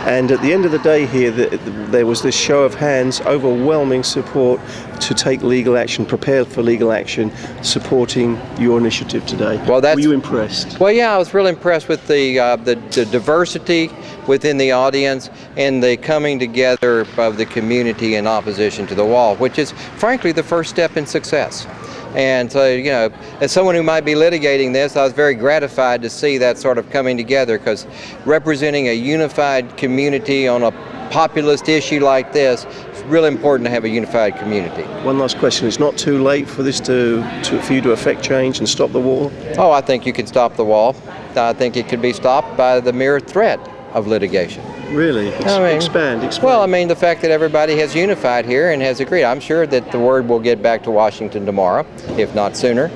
And at the end of the day here, there was this show of hands, overwhelming support to take legal action, prepare for legal action, supporting your initiative today. Well, were you impressed? Well, yeah, I was really impressed with the diversity within the audience and the coming together of the community in opposition to the wall, which is frankly the first step in success. And so, you know, as someone who might be litigating this, I was very gratified to see that sort of coming together, because representing a unified community on a populist issue like this, it's really important to have a unified community. One last question. It's not too late for this for you to affect change and stop the wall? Oh, I think you can stop the wall. I think it could be stopped by the mere threat of litigation. Really? Expand. Well, I mean, the fact that everybody has unified here and has agreed. I'm sure that the word will get back to Washington tomorrow, if not sooner.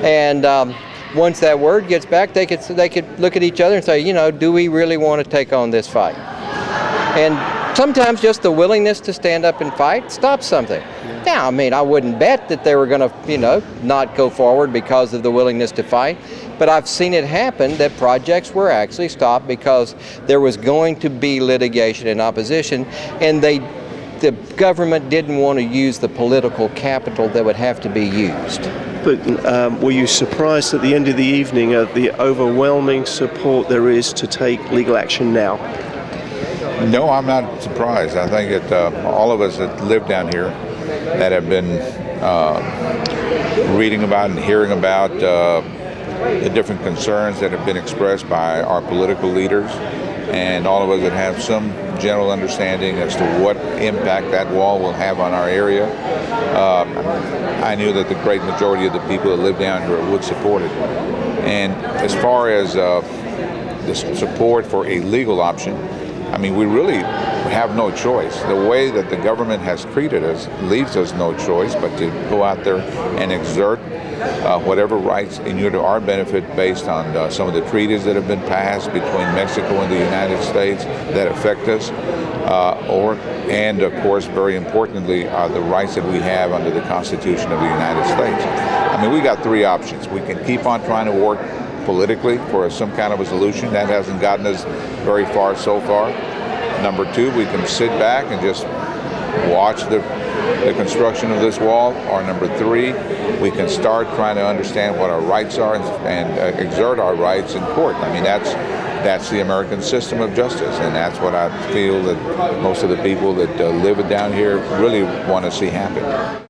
And once that word gets back, they could look at each other and say, you know, do we really want to take on this fight? And sometimes just the willingness to stand up and fight stops something. Now, I mean, I wouldn't bet that they were going to, you know, not go forward because of the willingness to fight. But I've seen it happen that projects were actually stopped because there was going to be litigation and opposition, and the government didn't want to use the political capital that would have to be used. But were you surprised at the end of the evening at the overwhelming support there is to take legal action now? No, I'm not surprised. I think that all of us that live down here that have been reading about and hearing about the different concerns that have been expressed by our political leaders, and all of us that have some general understanding as to what impact that wall will have on our area, I knew that the great majority of the people that live down here would support it. And as far as the support for a legal option, I mean, we really have no choice. The way that the government has treated us leaves us no choice but to go out there and exert whatever rights inure to our benefit based on some of the treaties that have been passed between Mexico and the United States that affect us, and of course, very importantly, are the rights that we have under the Constitution of the United States. I mean, we got three options. We can keep on trying to work politically for some kind of a solution. That hasn't gotten us very far so far. Number two, we can sit back and just watch the construction of this wall. Or number three, we can start trying to understand what our rights are and exert our rights in court. I mean, that's the American system of justice, and that's what I feel that most of the people that live down here really want to see happen.